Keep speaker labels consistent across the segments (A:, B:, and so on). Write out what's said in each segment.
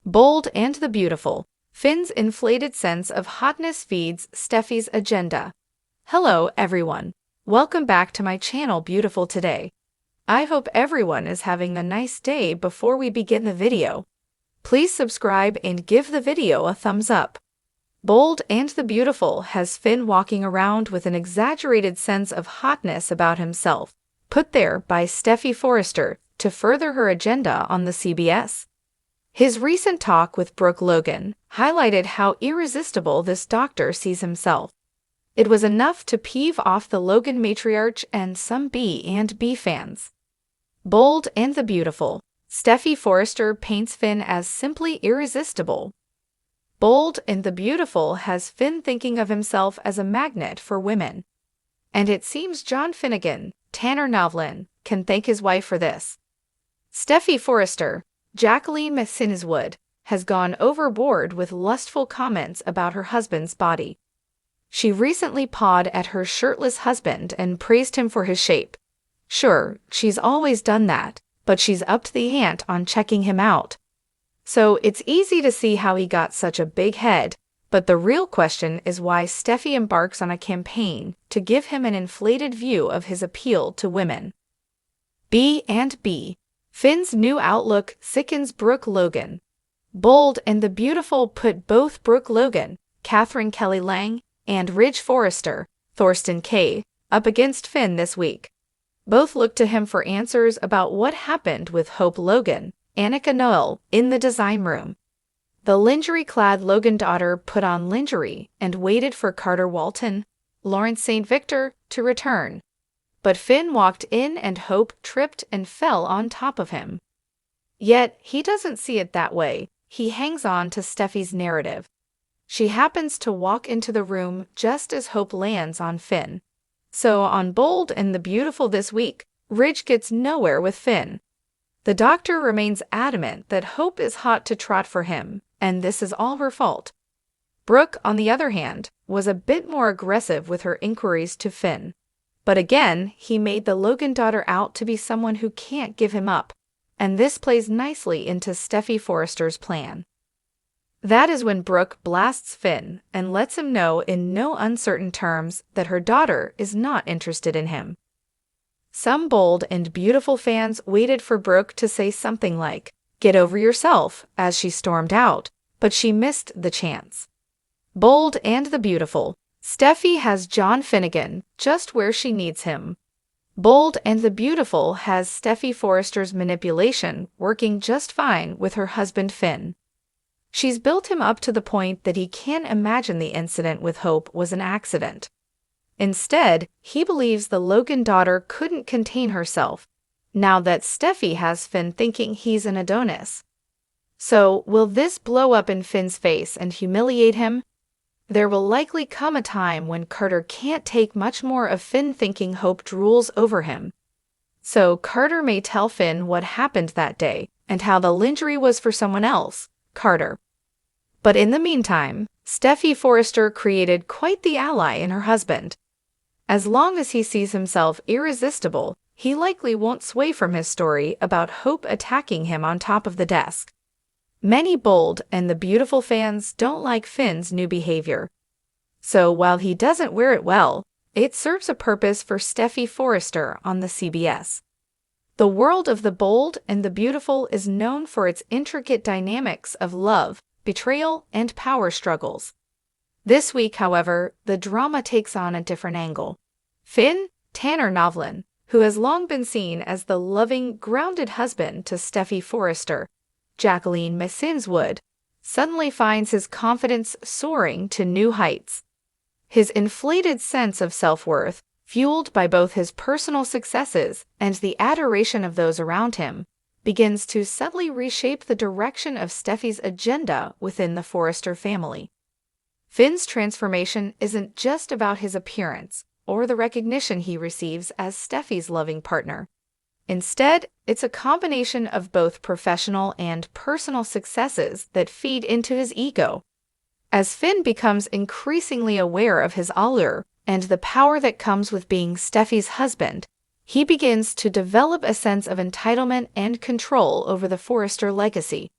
A: Bold and the beautiful. Finn's inflated sense of hotness feeds Steffy's agenda. Hello, everyone. Welcome back to my channel, Beautiful Today. I hope everyone is having a nice day. Before we begin the video, please subscribe and give the video a thumbs up. Bold and the Beautiful has Finn walking around with an exaggerated sense of hotness about himself, put there by Steffy Forrester to further her agenda on the CBS. His recent talk with Brooke Logan highlighted how irresistible this doctor sees himself. It was enough to peeve off the Logan matriarch and some B&B fans. Bold and the Beautiful. Steffy Forrester paints Finn as simply irresistible. Bold and the Beautiful has Finn thinking of himself as a magnet for women. And it seems John Finnegan, Tanner Novlin, can thank his wife for this. Steffy Forrester, Jacqueline McSinswood, has gone overboard with lustful comments about her husband's body. She recently pawed at her shirtless husband and praised him for his shape. Sure, she's always done that, but she's upped the ante on checking him out. So it's easy to see how he got such a big head, but the real question is why Steffy embarks on a campaign to give him an inflated view of his appeal to women. B&B. Finn's new outlook sickens Brooke Logan. Bold and the Beautiful put both Brooke Logan, Catherine Kelly Lang, and Ridge Forrester, Thorsten Kaye, up against Finn this week. Both looked to him for answers about what happened with Hope Logan, Annika Noel, in the design room. The lingerie-clad Logan daughter put on lingerie and waited for Carter Walton, Lawrence St. Victor, to return. But Finn walked in and Hope tripped and fell on top of him. Yet, he doesn't see it that way. He hangs on to Steffy's narrative. She happens to walk into the room just as Hope lands on Finn. So on Bold and the Beautiful this week, Ridge gets nowhere with Finn. The doctor remains adamant that Hope is hot to trot for him, and this is all her fault. Brooke, on the other hand, was a bit more aggressive with her inquiries to Finn. But again, he made the Logan daughter out to be someone who can't give him up, and this plays nicely into Steffy Forrester's plan. That is when Brooke blasts Finn and lets him know in no uncertain terms that her daughter is not interested in him. Some Bold and Beautiful fans waited for Brooke to say something like, "Get over yourself," as she stormed out, but she missed the chance. Bold and the Beautiful. Steffy has John Finnegan just where she needs him. Bold and the Beautiful has Steffy Forrester's manipulation working just fine with her husband Finn. She's built him up to the point that he can't imagine the incident with Hope was an accident. Instead, he believes the Logan daughter couldn't contain herself, now that Steffy has Finn thinking he's an Adonis. So, will this blow up in Finn's face and humiliate him? There will likely come a time when Carter can't take much more of Finn thinking Hope drools over him. So Carter may tell Finn what happened that day and how the lingerie was for someone else, Carter. But in the meantime, Steffy Forrester created quite the ally in her husband. As long as he sees himself irresistible, he likely won't sway from his story about Hope attacking him on top of the desk. Many Bold and the Beautiful fans don't like Finn's new behavior. So while he doesn't wear it well, it serves a purpose for Steffy Forrester on the CBS. The world of the Bold and the Beautiful is known for its intricate dynamics of love, betrayal, and power struggles. This week, however, the drama takes on a different angle. Finn, Tanner Novlin, who has long been seen as the loving, grounded husband to Steffy Forrester, Jacqueline McSinswood, suddenly finds his confidence soaring to new heights. His inflated sense of self-worth, fueled by both his personal successes and the adoration of those around him, begins to subtly reshape the direction of Steffy's agenda within the Forrester family. Finn's transformation isn't just about his appearance or the recognition he receives as Steffy's loving partner. Instead, it's a combination of both professional and personal successes that feed into his ego. As Finn becomes increasingly aware of his allure and the power that comes with being Steffy's husband, he begins to develop a sense of entitlement and control over the Forrester legacy.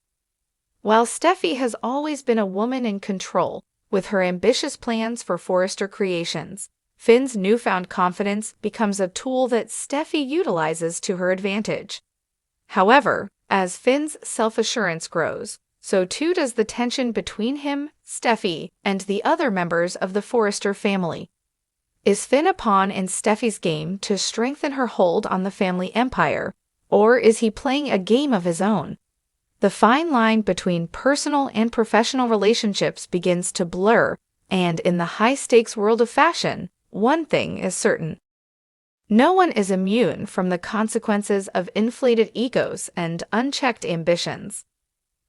A: While Steffi has always been a woman in control, with her ambitious plans for Forrester Creations, Finn's newfound confidence becomes a tool that Steffi utilizes to her advantage. However, as Finn's self-assurance grows, so too does the tension between him, Steffi, and the other members of the Forrester family. Is Finn a pawn in Steffi's game to strengthen her hold on the family empire, or is he playing a game of his own? The fine line between personal and professional relationships begins to blur, and in the high-stakes world of fashion, one thing is certain. No one is immune from the consequences of inflated egos and unchecked ambitions.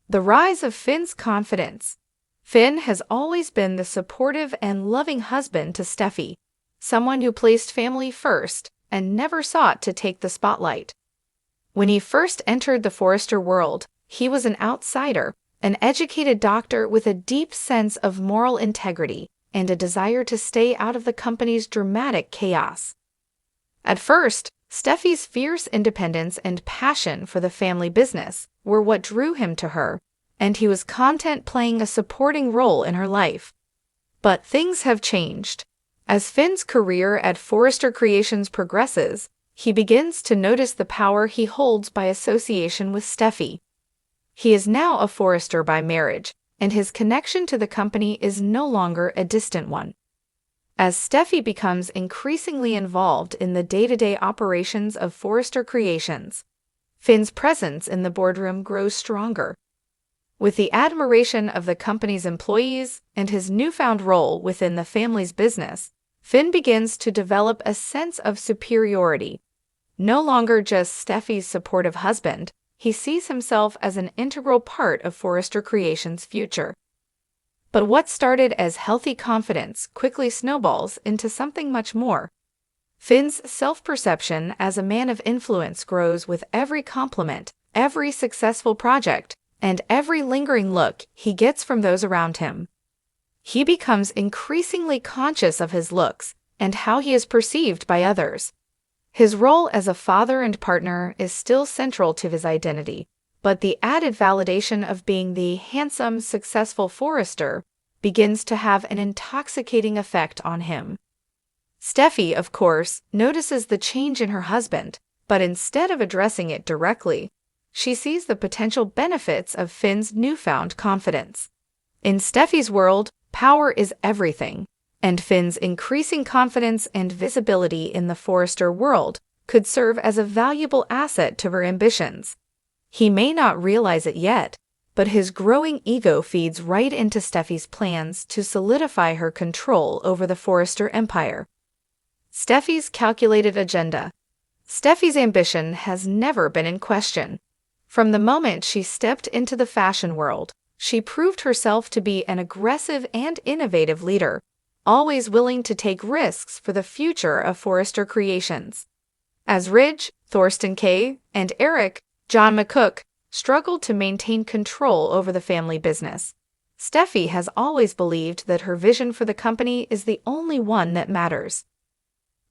A: The rise of Finn's confidence. Finn has always been the supportive and loving husband to Steffi, someone who placed family first and never sought to take the spotlight. When he first entered the Forrester world, he was an outsider, an educated doctor with a deep sense of moral integrity and a desire to stay out of the company's dramatic chaos. At first, Steffi's fierce independence and passion for the family business were what drew him to her, and he was content playing a supporting role in her life. But things have changed. As Finn's career at Forrester Creations progresses, he begins to notice the power he holds by association with Steffi. He is now a Forrester by marriage, and his connection to the company is no longer a distant one. As Steffi becomes increasingly involved in the day-to-day operations of Forrester Creations, Finn's presence in the boardroom grows stronger. With the admiration of the company's employees and his newfound role within the family's business, Finn begins to develop a sense of superiority. No longer just Steffi's supportive husband, he sees himself as an integral part of Forrester Creations' future. But what started as healthy confidence quickly snowballs into something much more. Finn's self-perception as a man of influence grows with every compliment, every successful project, and every lingering look he gets from those around him. He becomes increasingly conscious of his looks and how he is perceived by others. His role as a father and partner is still central to his identity, but the added validation of being the handsome, successful Forrester begins to have an intoxicating effect on him. Steffi, of course, notices the change in her husband, but instead of addressing it directly, she sees the potential benefits of Finn's newfound confidence. In Steffi's world, power is everything, and Finn's increasing confidence and visibility in the Forrester world could serve as a valuable asset to her ambitions. He may not realize it yet, but his growing ego feeds right into Steffi's plans to solidify her control over the Forrester empire. Steffi's calculated agenda. Steffi's ambition has never been in question. From the moment she stepped into the fashion world, she proved herself to be an aggressive and innovative leader, always willing to take risks for the future of Forrester Creations. As Ridge, Thorsten K., and Eric, John McCook, struggled to maintain control over the family business, Steffi has always believed that her vision for the company is the only one that matters.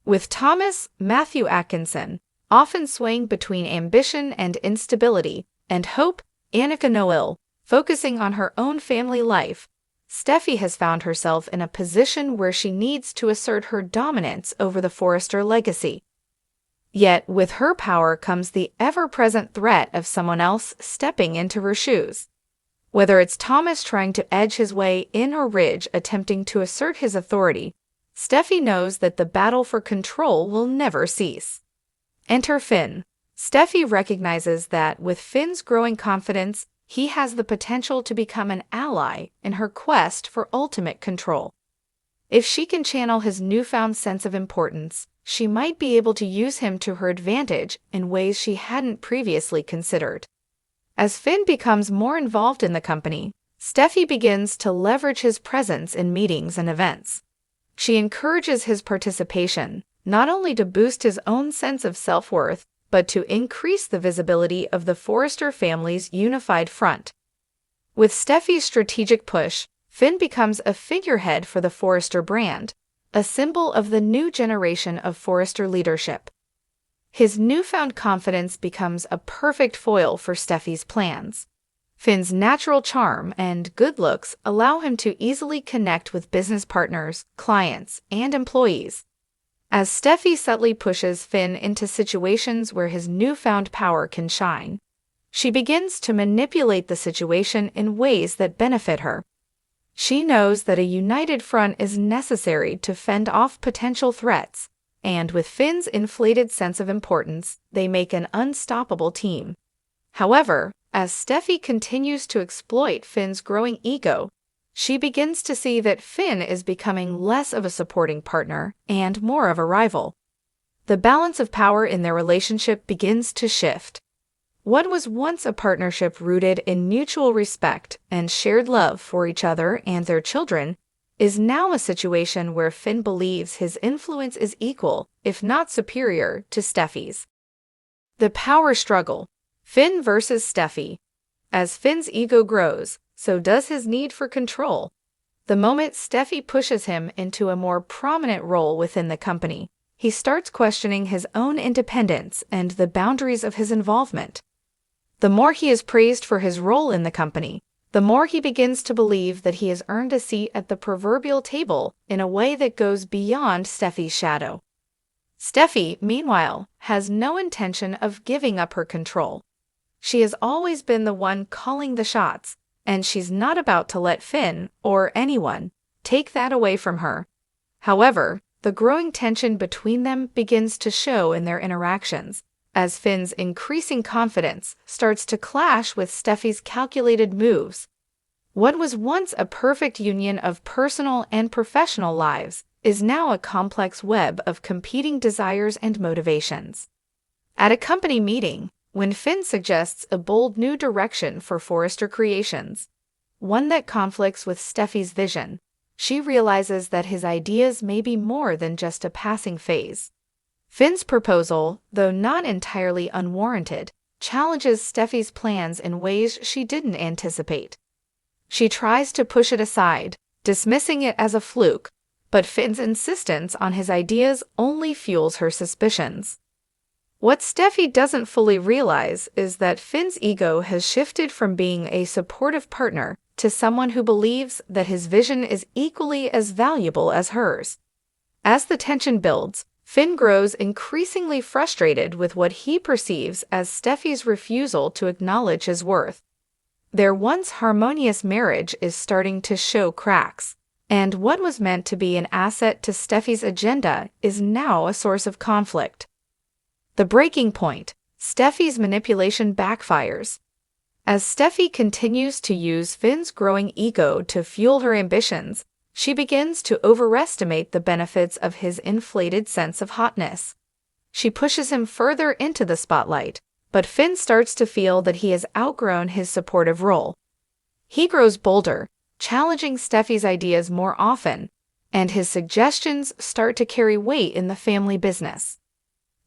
A: With Thomas Matthew Atkinson often swaying between ambition and instability, and Hope Annika Noel focusing on her own family life, Steffi has found herself in a position where she needs to assert her dominance over the Forrester legacy. Yet, with her power comes the ever-present threat of someone else stepping into her shoes. Whether it's Thomas trying to edge his way in or Ridge attempting to assert his authority, Steffi knows that the battle for control will never cease. Enter Finn. Steffi recognizes that with Finn's growing confidence, he has the potential to become an ally in her quest for ultimate control. If she can channel his newfound sense of importance, she might be able to use him to her advantage in ways she hadn't previously considered. As Finn becomes more involved in the company, Steffi begins to leverage his presence in meetings and events. She encourages his participation, not only to boost his own sense of self-worth, but to increase the visibility of the Forrester family's unified front. With Steffi's strategic push, Finn becomes a figurehead for the Forrester brand, a symbol of the new generation of Forrester leadership. His newfound confidence becomes a perfect foil for Steffi's plans. Finn's natural charm and good looks allow him to easily connect with business partners, clients, and employees. As Steffy subtly pushes Finn into situations where his newfound power can shine, she begins to manipulate the situation in ways that benefit her. She knows that a united front is necessary to fend off potential threats, and with Finn's inflated sense of importance, they make an unstoppable team. However, as Steffy continues to exploit Finn's growing ego, she begins to see that Finn is becoming less of a supporting partner and more of a rival. The balance of power in their relationship begins to shift. What was once a partnership rooted in mutual respect and shared love for each other and their children is now a situation where Finn believes his influence is equal, if not superior, to Steffy's. The power struggle. Finn versus Steffy. As Finn's ego grows, so does his need for control. The moment Steffy pushes him into a more prominent role within the company, he starts questioning his own independence and the boundaries of his involvement. The more he is praised for his role in the company, the more he begins to believe that he has earned a seat at the proverbial table in a way that goes beyond Steffy's shadow. Steffy, meanwhile, has no intention of giving up her control. She has always been the one calling the shots, and she's not about to let Finn, or anyone, take that away from her. However, the growing tension between them begins to show in their interactions, as Finn's increasing confidence starts to clash with Steffy's calculated moves. What was once a perfect union of personal and professional lives is now a complex web of competing desires and motivations. At a company meeting, when Finn suggests a bold new direction for Forrester Creations, one that conflicts with Steffy's vision, she realizes that his ideas may be more than just a passing phase. Finn's proposal, though not entirely unwarranted, challenges Steffy's plans in ways she didn't anticipate. She tries to push it aside, dismissing it as a fluke, but Finn's insistence on his ideas only fuels her suspicions. What Steffy doesn't fully realize is that Finn's ego has shifted from being a supportive partner to someone who believes that his vision is equally as valuable as hers. As the tension builds, Finn grows increasingly frustrated with what he perceives as Steffy's refusal to acknowledge his worth. Their once harmonious marriage is starting to show cracks, and what was meant to be an asset to Steffy's agenda is now a source of conflict. The breaking point. Steffy's manipulation backfires. As Steffy continues to use Finn's growing ego to fuel her ambitions, she begins to overestimate the benefits of his inflated sense of hotness. She pushes him further into the spotlight, but Finn starts to feel that he has outgrown his supportive role. He grows bolder, challenging Steffy's ideas more often, and his suggestions start to carry weight in the family business.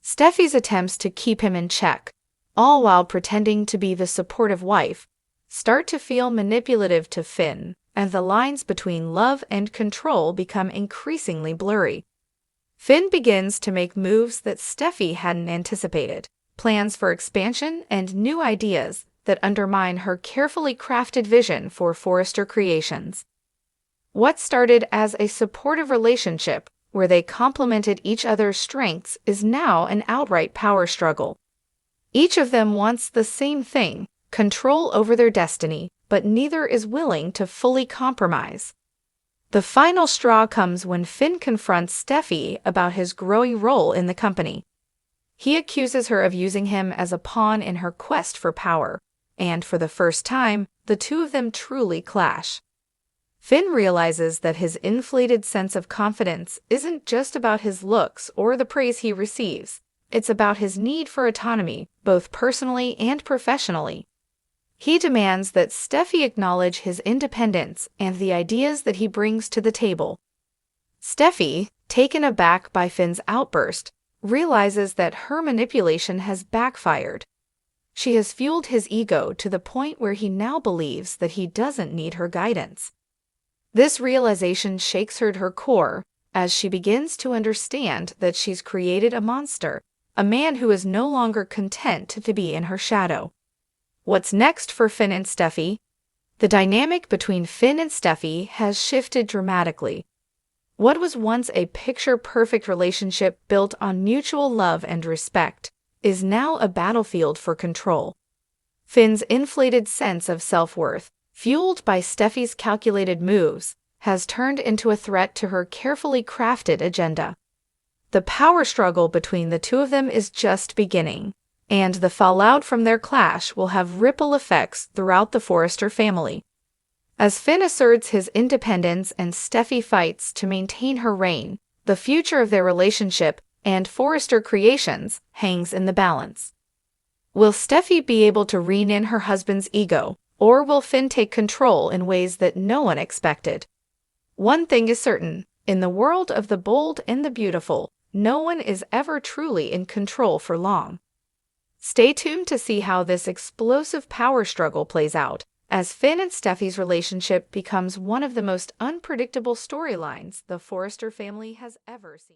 A: Steffy's attempts to keep him in check, all while pretending to be the supportive wife, start to feel manipulative to Finn, and the lines between love and control become increasingly blurry. Finn begins to make moves that Steffy hadn't anticipated, plans for expansion and new ideas that undermine her carefully crafted vision for Forrester Creations. What started as a supportive relationship where they complemented each other's strengths is now an outright power struggle. Each of them wants the same thing, control over their destiny, but neither is willing to fully compromise. The final straw comes when Finn confronts Steffy about his growing role in the company. He accuses her of using him as a pawn in her quest for power, and for the first time, the two of them truly clash. Finn realizes that his inflated sense of confidence isn't just about his looks or the praise he receives. It's about his need for autonomy, both personally and professionally. He demands that Steffy acknowledge his independence and the ideas that he brings to the table. Steffy, taken aback by Finn's outburst, realizes that her manipulation has backfired. She has fueled his ego to the point where he now believes that he doesn't need her guidance. This realization shakes her to her core as she begins to understand that she's created a monster, a man who is no longer content to be in her shadow. What's next for Finn and Steffy? The dynamic between Finn and Steffy has shifted dramatically. What was once a picture-perfect relationship built on mutual love and respect is now a battlefield for control. Finn's inflated sense of self-worth, fueled by Steffy's calculated moves, has turned into a threat to her carefully crafted agenda. The power struggle between the two of them is just beginning, and the fallout from their clash will have ripple effects throughout the Forrester family. As Finn asserts his independence and Steffy fights to maintain her reign, the future of their relationship and Forrester creations hangs in the balance. Will Steffy be able to rein in her husband's ego, or will Finn take control in ways that no one expected? One thing is certain, in the world of the bold and the beautiful, no one is ever truly in control for long. Stay tuned to see how this explosive power struggle plays out, as Finn and Steffy's relationship becomes one of the most unpredictable storylines the Forrester family has ever seen.